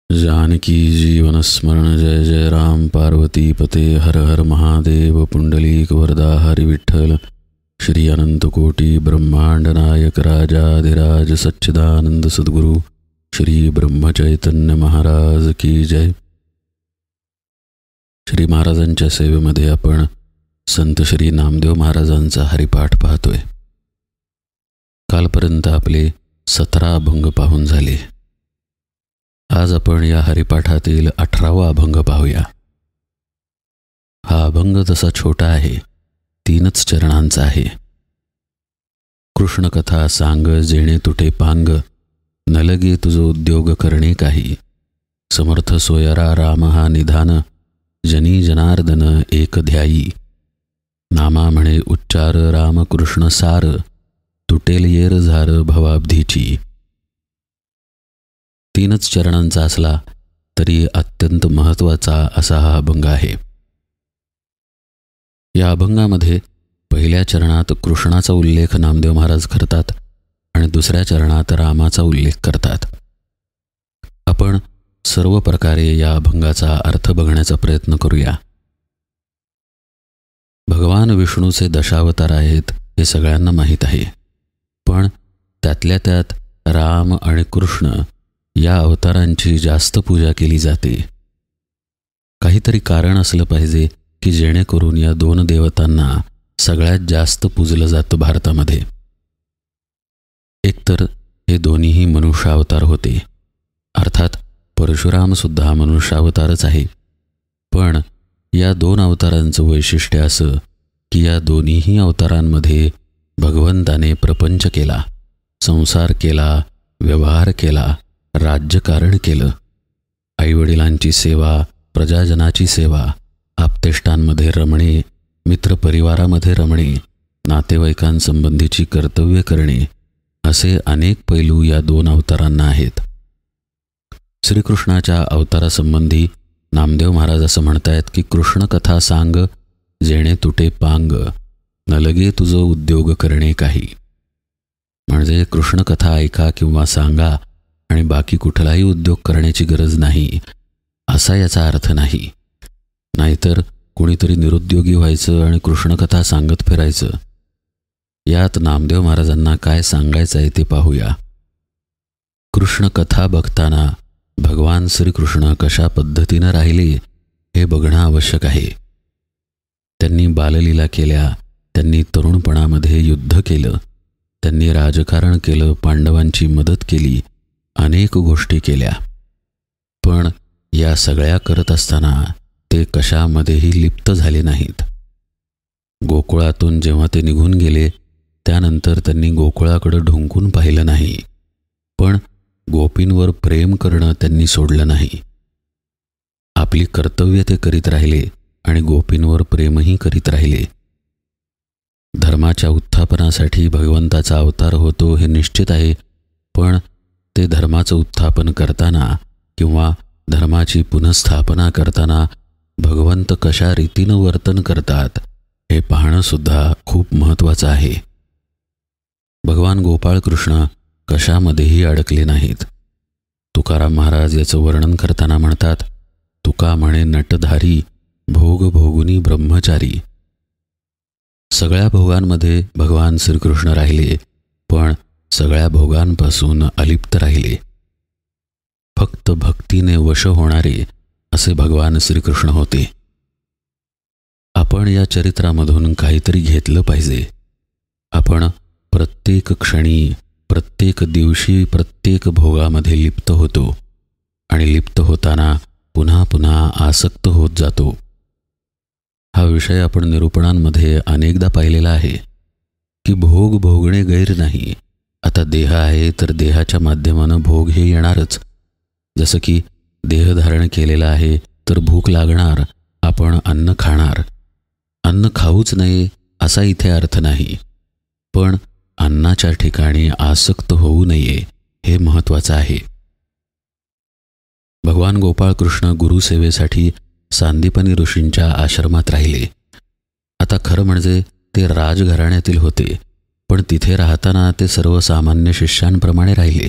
जानकी जीवन स्मरण जय जय राम पार्वती पते हर हर महादेव पुंडलीक वरदा हरि विठ्ठल श्री अनंत कोटी ब्रह्मांड नायक राजाधिराज सच्चिदानंद सद्गुरु श्री ब्रह्मचैतन्य महाराज की जय। श्री महाराजांच्या सेवेमध्ये आपण संत श्री नामदेव महाराजांचा हरिपाठ पाहतोय। कालपर्यंत आपले 17 अभंग पाहून झाले। आज आपण या हरिपाठातील 18वा अभंग पाहूया। हा अभंग तसा छोटा आहे, 3च चरणांचा आहे। कृष्ण कथा सांग जेणे तुटे पांग, न लगे तुझो उद्योग करणे काही। समर्थ सोयरा राम हा निधान, जनी जनार्दन एक ध्यायी। नामा म्हणे उच्चार राम कृष्ण सार, तुटेल येर झार भवाब्धीची। 3च चरणांचा असला तरी अत्यंत महत्त्वाचा असा हा अभंग आहे। या अभंगामध्ये पहिल्या चरणात कृष्णाचा उल्लेख नामदेव महाराज करतात आणि दुसऱ्या चरणात रामाचा उल्लेख करतात। आपण सर्व प्रकारे या अभंगाचा अर्थ बघण्याचा प्रयत्न करूया। भगवान विष्णूचे दशावतार आहेत हे सगळ्यांना माहीत आहे, पण त्यातल्या त्यात राम आणि कृष्ण या अवतारांची जास्त पूजा केली जाते। काहीतरी कारण असलं पाहिजे की जेणेकरून या 2 देवतांना सगळ्यात जास्त पूजलं जातं भारतामध्ये। एकतर हे दोन्हीही मनुष्य अवतार होते, अर्थात परशुराम सुद्धा मनुष्यावतारच आहे। पण या 2 अवतारांचं वैशिष्ट्य असं की या दोन्हीही अवतारांमध्ये भगवंताने प्रपंच केला, संसार केला, व्यवहार केला, राज्यकारण केलं। आईवडिलांची सेवा, प्रजाजनाची सेवा, आप्तेष्टांमध्ये रमणे, मित्रपरिवारामध्ये रमणे, नातेवाईकांसंबंधीची कर्तव्य करणे, असे अनेक पैलू या 2 अवतारांना आहेत। श्रीकृष्णाच्या अवतारासंबंधी नामदेव महाराज असं म्हणतायत की कृष्ण कथा सांग जेणे तुटे पांग, न लगे तुझो उद्योग करणे काही। म्हणजे कृष्ण कथा ऐका किंवा सांगा आणि बाकी कुठलाही उद्योग करण्याची गरज नाही असा याचा अर्थ नाही। नाहीतर कुणीतरी निरुद्योगी व्हायचं आणि कृष्णकथा सांगत फिरायचं। यात नामदेव महाराजांना काय सांगायचं आहे ते पाहूया। कृष्ण कथा बघताना भगवान श्रीकृष्ण कशा पद्धतीनं राहिले हे बघणं आवश्यक आहे। त्यांनी बाललीला केल्या, त्यांनी तरुणपणामध्ये युद्ध केलं, त्यांनी राजकारण केलं, पांडवांची मदत केली, अनेक गोष्टी केल्या। पण या सगळ्या करत असताना ते कशामध्येही लिप्त झाले नाहीत। गोकुळातून जेव्हा ते निघून गेले त्यानंतर त्यांनी गोकुळाकडे ढुंकून पाहिलं नाही, पण गोपींवर प्रेम करणं त्यांनी सोडलं नाही। आपली कर्तव्य ते करीत राहिले आणि गोपींवर प्रेमही करीत राहिले। धर्माच्या उत्थापनासाठी भगवंताचा अवतार होतो हे निश्चित आहे, पण ते धर्माचं उत्थापन करताना किंवा धर्माची पुनःस्थापना करताना भगवंत कशा रीतीनं वर्तन करतात हे पाहणं सुद्धा खूप महत्त्वाचं आहे। भगवान गोपाळकृष्ण कशामध्येही अडकले नाहीत। तुकाराम महाराज याचं वर्णन करताना म्हणतात, तुका म्हणे नटधारी, भोग भोगुनी ब्रह्मचारी। सगळ्या भोगांमध्ये भगवान श्रीकृष्ण राहिले, पण सगळ्या भोगांपासून अलिप्त राहिले। फक्त भक्तीने वश होणारे असे भगवान श्रीकृष्ण होते। आपण या चरित्रामधून काहीतरी घेतलं पाहिजे। आपण प्रत्येक क्षणी, प्रत्येक दिवशी, प्रत्येक भोगामध्ये लिप्त होतो आणि लिप्त होताना पुन्हा पुन्हा आसक्त होत जातो। हा विषय आपण निरूपणांमध्ये अनेकदा पाहिलेला आहे की भोग भोगणे गैर नाही। आता देह आहे तर देहाच्या माध्यमानं भोग हे येणारच। जसं की देह धारण केलेला आहे तर भूक लागणार, आपण अन्न खाणार। अन्न खाऊच नये असा इथे अर्थ नाही, पण अन्नाच्या ठिकाणी आसक्त होऊ नये हे महत्त्वाचं आहे। भगवान गोपाळकृष्ण गुरुसेवेसाठी सांदीपनी ऋषींच्या आश्रमात राहिले। आता खरं म्हणजे ते राजघराण्यातील होते, पण तिथे राहताना ते सर्वसामान्य शिष्यांप्रमाणे राहिले।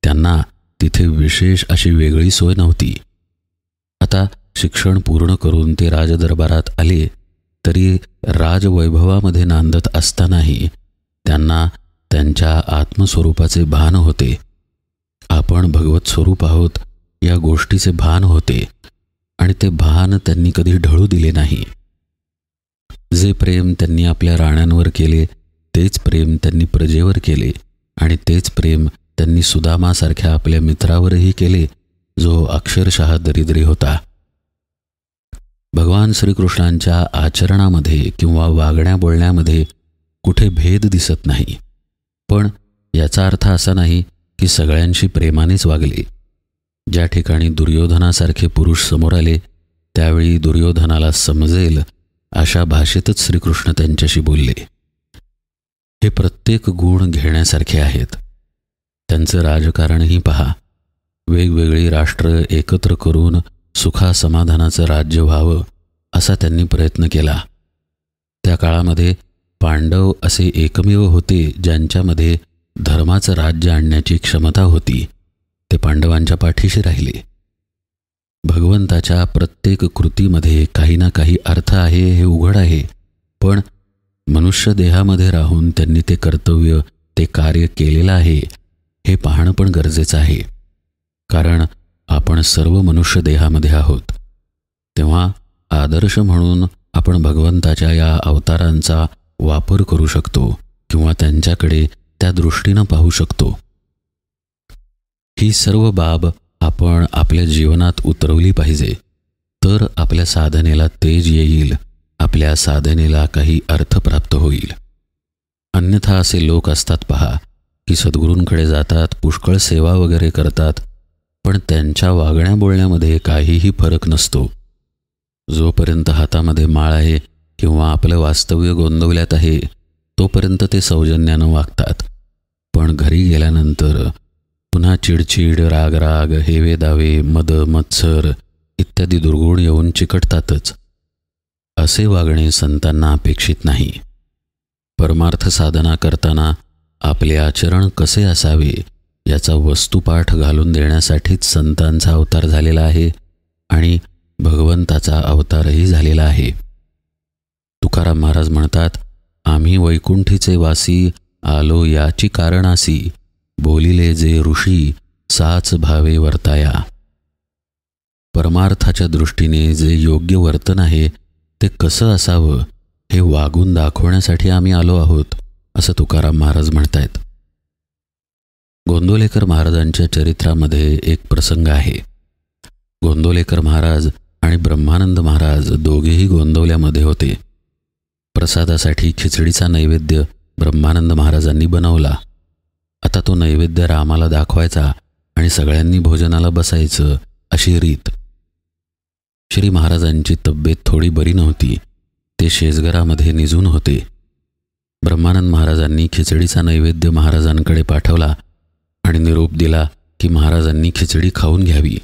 त्यांना तिथे विशेष अशी वेगळी सोय नव्हती. आता शिक्षण पूर्ण करून ते राजदरबारात आले तरी राजवैभवामध्ये नांदत असतानाही त्यांना त्यांच्या आत्मस्वरूपाचे भान होते. आपण भगवत स्वरूप आहोत या गोष्टीचे भान होते आणि ते भान त्यांनी कधी ढळू दिले नाही. जे प्रेम त्यांनी आपल्या राण्यांवर केले तेच प्रेम त्यांनी प्रजेवर केले आणि तेच प्रेम त्यांनी सुदामासारख्या आपल्या मित्रावरही केले, जो अक्षरशः दरिद्री होता. भगवान श्रीकृष्णांच्या आचरणामध्ये किंवा वागण्या बोलण्यामध्ये कुठे भेद दिसत नाही. पण याचा अर्थ असा नाही की सगळ्यांशी प्रेमानेच वागले. ज्या ठिकाणी दुर्योधनासारखे पुरुष समोर आले त्यावेळी दुर्योधनाला समजेल अशा भाषेतच श्रीकृष्ण त्यांच्याशी बोलले. हे प्रत्येक गुण घेण्यासारखे आहेत. त्यांचं राजकारणही पहा. वेगवेगळी राष्ट्र एकत्र करून सुखासमाधानाचं राज्य व्हावं असा त्यांनी प्रयत्न केला. त्या काळामध्ये पांडव असे एकमेव होते ज्यांच्यामध्ये धर्माचं राज्य आणण्याची क्षमता होती. ते पांडवांच्या पाठीशी राहिले. भगवंताच्या प्रत्येक कृतीमध्ये काही ना काही अर्थ आहे हे उघड आहे. पण मनुष्य देहामध्ये राहून त्यांनी ते कर्तव्य, ते कार्य केलेलं आहे हे पाहणं पण गरजेचं आहे. कारण आपण सर्व मनुष्य देहामध्ये आहोत. तेव्हा आदर्श म्हणून आपण भगवंताच्या या अवतारांचा वापर करू शकतो किंवा त्यांच्याकडे त्या दृष्टीनं पाहू शकतो. ही सर्व बाब आपण आपल्या जीवनात उतरवली पाहिजे, तर आपल्या साधनेला तेज येईल, आपल्या साधनेला काही अर्थ प्राप्त होईल. अन्यथा असे लोक असतात पहा की सद्गुरूंकडे जातात, पुष्कळ सेवा वगैरे करतात, पण त्यांच्या वागण्या बोलण्यामध्ये काहीही फरक नसतो. जोपर्यंत हातामध्ये माळ आहे किंवा आपलं वास्तव्य गोंदवल्यात आहे तोपर्यंत ते सौजन्यानं वागतात. पण घरी गेल्यानंतर पुन्हा चिडचिड, रागराग, हेवे दावे, मद मत्सर इत्यादी दुर्गुण येऊन चिकटतातच. असे वागणे संतांना अपेक्षित नाही. परमार्थ साधना करताना आपले आचरण कसे असावे याचा वस्तुपाठ घालून देण्यासाठीच संतांचा अवतार झालेला आहे आणि भगवंताचा अवतारही झालेला आहे. तुकाराम महाराज म्हणतात, आम्ही वैकुंठीचे वासी आलो याची कारणासी, बोलिले जे ऋषी साच भावे वर्ताया. परमार्थाच्या दृष्टीने जे योग्य वर्तन आहे ते कसं असावं हे वागून दाखवण्यासाठी आम्ही आलो आहोत, असं तुकाराम महाराज म्हणतायत. गोंदवलेकर महाराजांच्या चरित्रामध्ये एक प्रसंग आहे. गोंदवलेकर महाराज आणि ब्रह्मानंद महाराज दोघेही गोंदवल्यामध्ये होते. प्रसादासाठी खिचडीचा नैवेद्य ब्रह्मानंद महाराजांनी बनवला. आता तो नैवेद्य रामाला दाखवायचा आणि सगळ्यांनी भोजनाला बसायचं अशी रीत. श्री महाराजांची तब्येत थोडी बरी नव्हती. ते शेजघरामध्ये निजून होते. ब्रह्मानंद महाराजांनी खिचडीचा नैवेद्य महाराजांकडे पाठवला आणि निरोप दिला की महाराजांनी खिचडी खाऊन घ्यावी.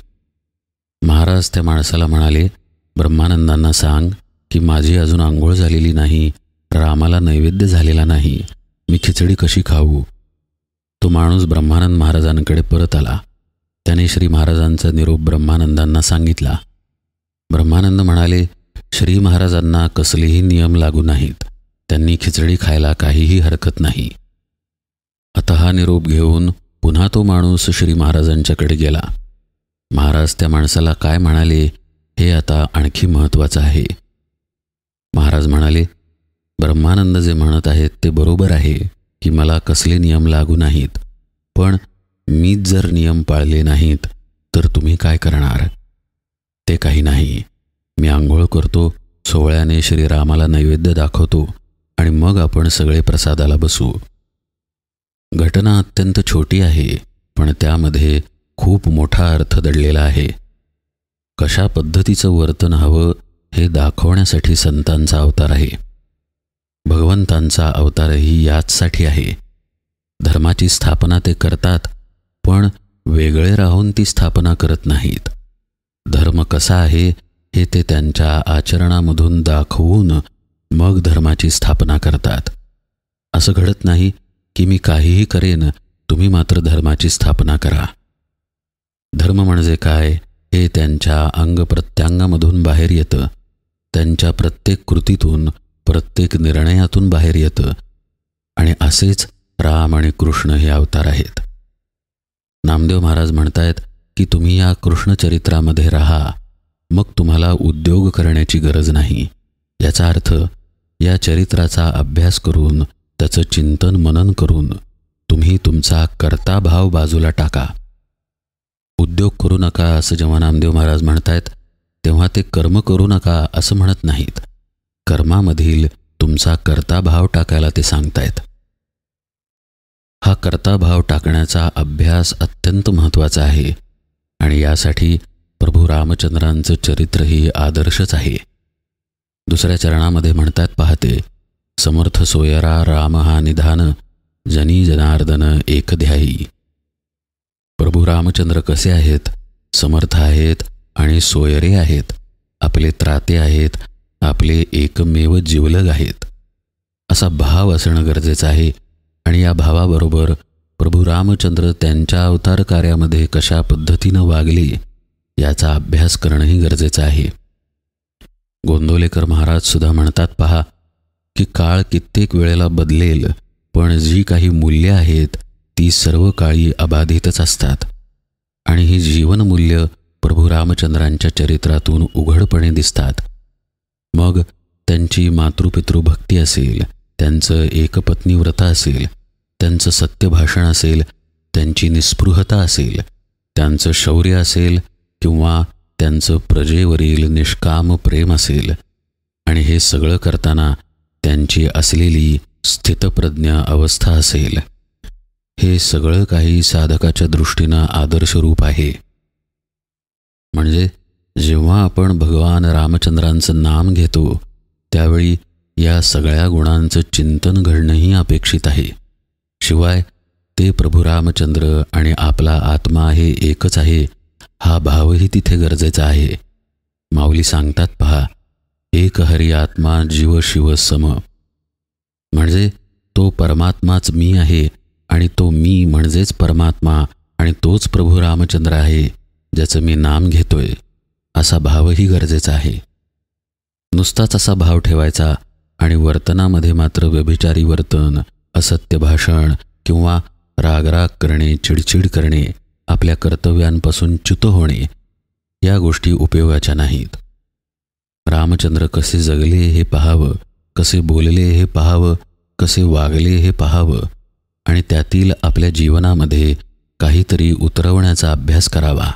महाराज त्या माणसाला म्हणाले, ब्रह्मानंदांना सांग की माझी अजून आंघोळ झालेली नाही, रामाला नैवेद्य झालेला नाही, मी खिचडी कशी खाऊ. तो माणूस ब्रह्मानंद महाराजांकडे परत आला. त्याने श्री महाराजांचा निरोप ब्रह्मानंदांना सांगितला. ब्रह्मानंद म्हणाले, श्री महाराजांना कसलेही नियम लागू नाहीत, त्यांनी खिचडी खायला काहीही हरकत नाही. आता हा निरोप घेऊन पुन्हा तो माणूस श्री महाराजांच्याकडे गेला. महाराज त्या माणसाला काय म्हणाले हे आता आणखी महत्त्वाचं आहे. महाराज म्हणाले, ब्रह्मानंद जे म्हणत आहेत ते बरोबर आहे की मला कसले नियम लागू नाहीत, पण मीच जर नियम पाळले नाहीत तर तुम्ही काय करणार. ते काही नाही, मी आंघोळ करतो, सोहळ्याने श्रीरामाला नैवेद्य दाखवतो आणि मग आपण सगळे प्रसादाला बसू. घटना अत्यंत छोटी आहे, पण त्यामध्ये खूप मोठा अर्थ दडलेला आहे. कशा पद्धतीचं वर्तन हवं हे दाखवण्यासाठी संतांचा अवतार आहे. भगवंतांचा अवतारही याचसाठी आहे. धर्माची स्थापना ते करतात, पण वेगळे राहून ती स्थापना करत नाहीत. धर्म कसा आहे हे ते त्यांच्या आचरणामधून दाखवून मग धर्माची स्थापना करतात. असं घडत नाही की मी काहीही करेन, तुम्ही मात्र धर्माची स्थापना करा. धर्म म्हणजे काय हे त्यांच्या अंगप्रत्यांगामधून बाहेर येतं, त्यांच्या प्रत्येक कृतीतून, प्रत्येक निर्णयातून बाहेर येतं. आणि असेच राम आणि कृष्ण हे अवतार आहेत. नामदेव महाराज म्हणतायत की तुम्ही या कृष्णचरित्रामध्ये राहा, मग तुम्हाला उद्योग करण्याची गरज नाही. याचा अर्थ या चरित्राचा अभ्यास करून, त्याचं चिंतन मनन करून तुम्ही तुमचा कर्ताभाव बाजूला टाका. उद्योग करू नका असं जेव्हा नामदेव महाराज म्हणतायत, तेव्हा ते कर्म करू नका असं म्हणत नाहीत. कर्मामधील तुमचा कर्ताभाव टाकायला ते सांगतायत. हा कर्ताभाव टाकण्याचा अभ्यास अत्यंत महत्त्वाचा आहे आणि यासाठी प्रभू रामचंद्रांचं चरित्रही आदर्शच आहे. दुसऱ्या चरणामध्ये म्हणतात पाहते, समर्थ सोयरा राम हा निधान, जनी जनार्दन एकध्यायी. प्रभू रामचंद्र कसे आहेत? समर्थ आहेत आणि सोयरे आहेत, आपले त्राते आहेत, आपले एकमेव जिवलग आहेत. असा भाव असणं गरजेचं आहे. आणि या भावाबरोबर प्रभू रामचंद्र त्यांच्या अवतार कार्यामध्ये कशा पद्धतीनं वागले याचा अभ्यास करणंही गरजेचं आहे. गोंदवलेकर महाराज सुद्धा म्हणतात पहा की काळ कित्येक वेळेला बदलेल, पण जी काही मूल्ये आहेत ती सर्व काळी अबाधितच असतात. आणि ही जीवनमूल्य प्रभू रामचंद्रांच्या चरित्रातून उघडपणे दिसतात. मग त्यांची मातृपितृभक्ती असेल, त्यांचं एकपत्नी व्रत असेल, त्यांचं सत्यभाषण असेल, त्यांची निस्पृहता असेल, त्यांचं शौर्य असेल किंवा त्यांचं प्रजेवरील निष्काम प्रेम असेल, आणि हे सगळं करताना त्यांची असलेली स्थितप्रज्ञ अवस्था असेल, हे सगळं काही साधकाच्या दृष्टीनं आदर्शरूप आहे. म्हणजे जेव्हा आपण भगवान रामचंद्रांचं नाम घेतो त्यावेळी या सगळ्या गुणांचं चिंतन घडणंही अपेक्षित आहे. शिवाय ते प्रभू रामचंद्र आणि आपला आत्मा हे एकच आहे हा भावही तिथे गरजेचा आहे. माऊली सांगतात पहा, एक हरी आत्मा जीव शिव सम. म्हणजे तो परमात्माच मी आहे आणि तो मी म्हणजेच परमात्मा आणि तोच प्रभू रामचंद्र आहे ज्याचं मी नाम घेतोय, असा भावही गरजेचा आहे. नुसताच असा भाव ठेवायचा आणि वर्तनामध्ये मात्र व्यभिचारी वर्तन, असत्य भाषण किंवा रागराग करणे, चिडचिड करणे, आपल्या कर्तव्यांपासून च्युत होणे या गोष्टी उपयोगाच्या नाहीत. रामचंद्र कसे जगले हे पाहावं, कसे बोलले हे पाहावं, कसे वागले हे पाहावं आणि त्यातील आपल्या जीवनामध्ये काहीतरी उतरवण्याचा अभ्यास करावा.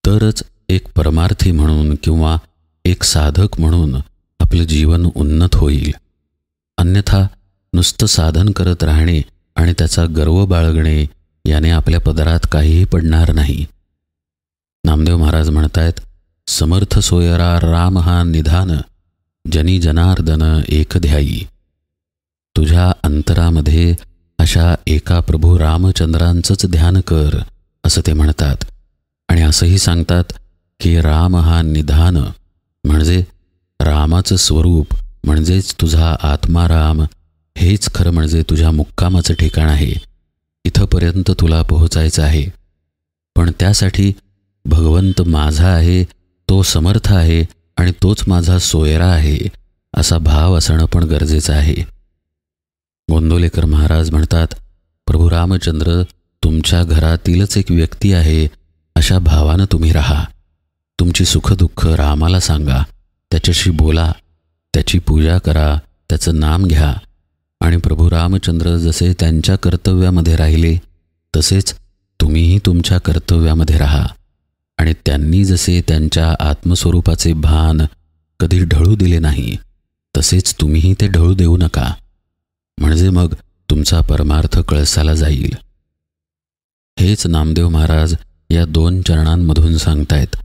तरच एक परमार्थी म्हणून किंवा एक साधक म्हणून आपलं जीवन उन्नत होईल. अन्यथा नुसतं साधन करत राहणे आणि त्याचा गर्व बाळगणे याने आपल्या पदरात काहीही पडणार नाही. नामदेव महाराज म्हणतायत, समर्थ सोयरा राम हा निधान, जनी जनार्दन एकध्यायी. तुझ्या अंतरामध्ये अशा एका प्रभू रामचंद्रांचंच ध्यान कर असं ते म्हणतात. आणि असंही सांगतात की राम हा निधान म्हणजे रामाचं स्वरूप म्हणजेच तुझा आत्मा राम हेच खरं म्हणजे तुझ्या मुक्कामाचं ठिकाण आहे. इथंपर्यंत तुला पोहोचायचं आहे. पण त्यासाठी भगवंत माझा आहे, तो समर्थ आहे आणि तोच माझा सोयरा आहे असा भाव असणं पण गरजेचं आहे. गोंदवलेकर महाराज म्हणतात, प्रभू रामचंद्र तुमच्या घरातीलच एक व्यक्ती आहे अशा भावानं तुम्ही राहा. तुमची सुखदुःख रामाला सांगा, त्याच्याशी बोला, त्याची पूजा करा, त्याचं नाम घ्या. आणि प्रभू रामचंद्र जसे त्यांच्या कर्तव्यामध्ये राहिले तसेच तुम्हीही तुमच्या कर्तव्यामध्ये राहा. आणि त्यांनी जसे त्यांच्या आत्मस्वरूपाचे भान कधी ढळू दिले नाही तसेच तुम्हीही ते ढळू देऊ नका. म्हणजे मग तुमचा परमार्थ कळसाला जाईल. हेच नामदेव महाराज या 2 चरणांमधून सांगतायत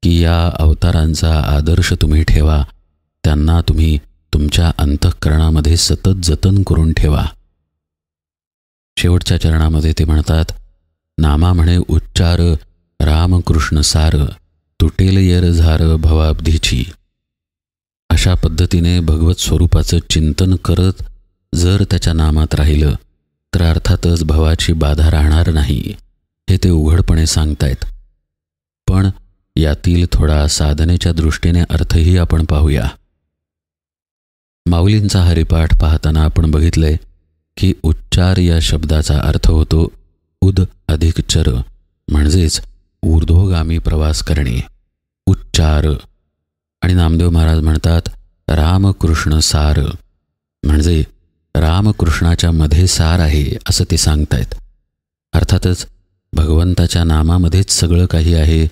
की या अवतारांचा आदर्श तुम्ही ठेवा, त्यांना तुम्ही तुमच्या अंतःकरणामध्ये सतत जतन करून ठेवा. शेवटच्या चरणामध्ये ते म्हणतात, नामा म्हणे उच्चार रामकृष्ण सार, तुटेल येर झार भवाब्धीची. अशा पद्धतीने भगवत स्वरूपाचं चिंतन करत जर त्याच्या नामात राहिलं तर अर्थातच भवाची बाधा राहणार नाही. हे ते उघडपणे सांगतायत. पण यातील थोडा साधनेच्या दृष्टीने अर्थही आपण पाहूया. माऊलींचा हरिपाठ पाहताना आपण बघितलंय की उच्चार या शब्दाचा अर्थ होतो उद अधिक चर, म्हणजेच ऊर्ध्वगामी प्रवास करणे, उच्चार. आणि नामदेव महाराज म्हणतात रामकृष्ण सार, म्हणजे रामकृष्णाच्या मध्ये सार आहे असं ते सांगतायत. अर्थातच भगवंताच्या नामामध्येच सगळं काही आहे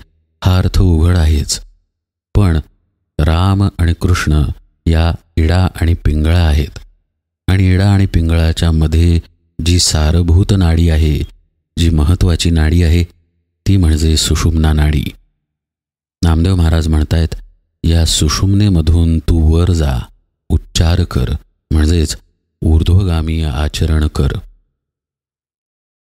हा अर्थ उघड आहेच. पण राम आणि कृष्ण या इडा आणि पिंगळा आहेत, आणि इडा आणि पिंगळाच्या मध्ये जी सारभूत नाडी आहे, जी महत्त्वाची नाडी आहे, ती म्हणजे सुषुम्ना नाडी. नामदेव महाराज म्हणतायत या सुषुम्नेमधून तू वर जा, उच्चार कर, म्हणजेच ऊर्ध्वगामी आचरण कर.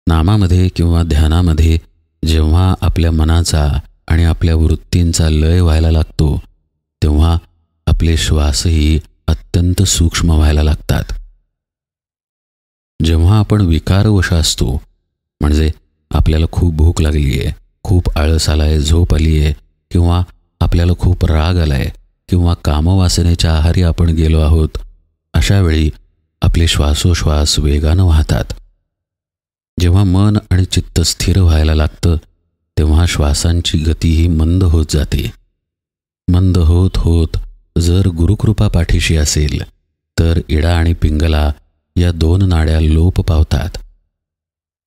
नामामध्ये किंवा ध्यानामध्ये जेव्हा आपल्या मनाचा आणि आपल्या वृत्तींचा लय व्हायला लागतो तेव्हा आपले श्वासही अत्यंत सूक्ष्म व्हायला लागतात. जेव्हा आपण विकारवश असतो, म्हणजे आपल्याला खूप भूक लागली आहे, खूप आळस आलाय, झोप आली आहे, किंवा आपल्याला खूप राग आलाय, किंवा कामवासनेच्या आहारी आपण गेलो आहोत, अशा वेळी आपले श्वासोश्वास वेगानं वाहतात. जेव्हा मन आणि चित्त स्थिर व्हायला लागतं तेव्हा श्वासांची गतीही मंद होत जाते. मंद होत होत जर गुरुकृपा पाठीशी असेल तर इडा आणि पिंगला या दोन नाड्या लोप पावतात.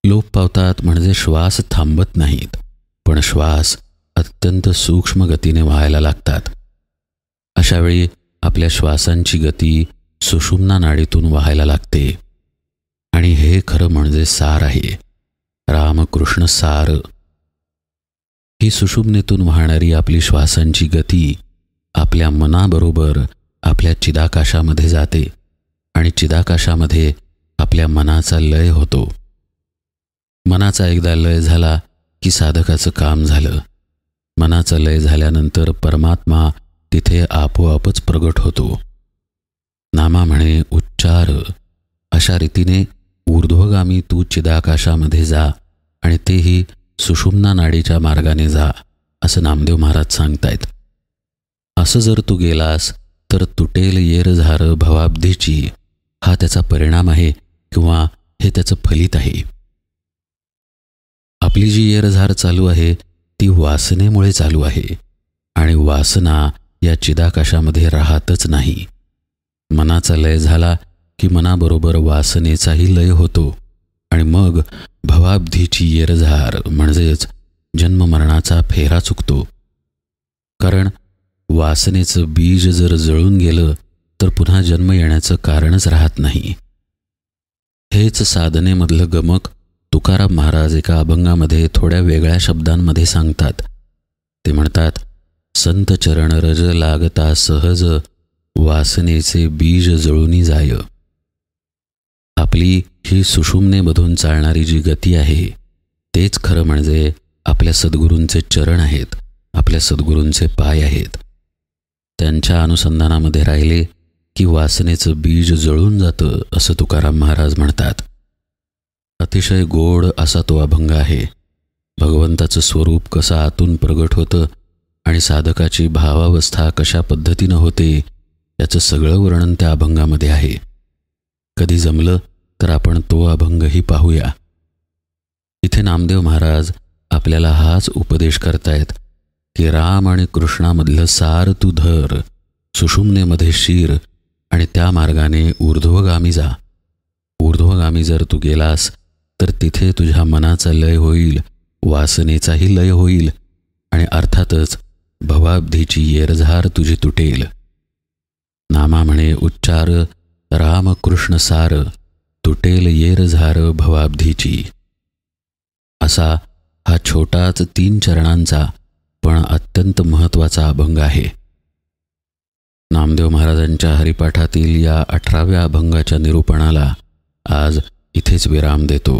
लोप पावतात म्हणजे श्वास थांबत नाहीत, पण श्वास अत्यंत सूक्ष्म गतीने व्हायला लागतात. अशावेळी आपल्या श्वासांची गती सुषुम्ना नाडीतून व्हायला लागते. आणि हे खरं म्हणजे सार आहे, रामकृष्ण सार. ही सुषुम्नेतून वाहणारी आपली श्वासांची गती आपल्या मनाबरोबर आपल्या चिदाकाशामध्ये जाते, आणि चिदाकाशामध्ये आपल्या मनाचा लय होतो. मनाचा एकदा लय झाला की साधकाचं काम झालं. मनाचा लय झाल्यानंतर परमात्मा तिथे आपोआपच प्रगट होतो. नामा म्हणे उच्चार. अशा रीतीने ऊर्ध्वगामी तू चिदाकाशामध्ये जा, आणि तेही सुषुम्ना नाडीच्या मार्गाने जा, असं नामदेव महाराज सांगतायत. असं जर तू गेलास तर तुटेल येरझार भवाब्धीची, हा त्याचा परिणाम आहे किंवा हे त्याचं फलित आहे. आपली जी येरझार चालू आहे ती वासनेमुळे चालू आहे, आणि वासना या चिदाकाशामध्ये राहतच नाही. मनाचा लय झाला की मनाबरोबर वासनेचाही लय होतो, आणि मग भवाब्धीची येरझार म्हणजेच जन्ममरणाचा फेरा चुकतो. कारण वासनेचं बीज जर जळून गेलं तर पुन्हा जन्म येण्याचं कारणच राहत नाही. हेच साधनेमधलं गमक तुकाराम महाराज एका अभंगामध्ये थोड्या वेगळ्या शब्दांमध्ये सांगतात. ते म्हणतात संत चरण रज लागता सहज वासनेचे बीज जळूनी जाय. आपली ही सुषुम्नेमधून चालणारी जी गती आहे तेच खरं म्हणजे आपल्या सद्गुरूंचे चरण आहेत, आपल्या सद्गुरूंचे पाय आहेत. त्यांच्या अनुसंधानामध्ये राहिले की वासनेचं बीज जळून जातं असं तुकाराम महाराज म्हणतात. अतिशय गोड असा तो अभंग आहे. भगवंताचं स्वरूप कसं आतून प्रगट होतं आणि साधकाची भावावस्था कशा पद्धतीनं होते याचं सगळं वर्णन त्या अभंगामध्ये आहे. कधी जमलं तर आपण तो अभंगही पाहूया. इथे नामदेव महाराज आपल्याला हाच उपदेश करतायत की राम आणि कृष्णामधलं सार तू धर, सुषुम्नेमध्ये शिर, आणि त्या मार्गाने ऊर्ध्वगामी जा. ऊर्ध्वगामी जर तू गेलास तर तिथे तुझ्या मनाचा लय होईल, वासनेचाही लय होईल, आणि अर्थातच भवाब्धीची येरझार तुझी तुटेल. नामा म्हणे उच्चार रामकृष्ण सार, तुटेल येरझार भवाब्धीची. असा हा छोटाच 3 चरणांचा पण अत्यंत महत्त्वाचा अभंग आहे. नामदेव महाराजांच्या हरिपाठातील या 18व्या अभंगाच्या निरूपणाला आज इथेच विराम देतो.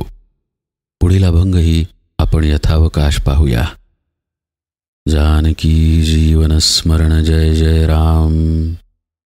पुढील अभंगही आपण यथावकाश पाहूया. जानकी जीवन स्मरण जय जय राम.